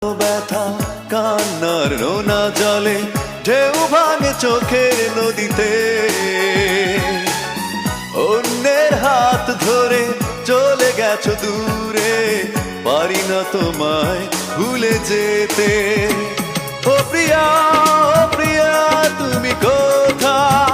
ব্যথা কান্নার রোনা জলে ঢেউ ভাঙে চোখের নদীতে অন্যের হাত ধরে চলে গেছো দূরে পারি না তোমায় ভুলে যেতে ও প্রিয়া তুমি কোথায়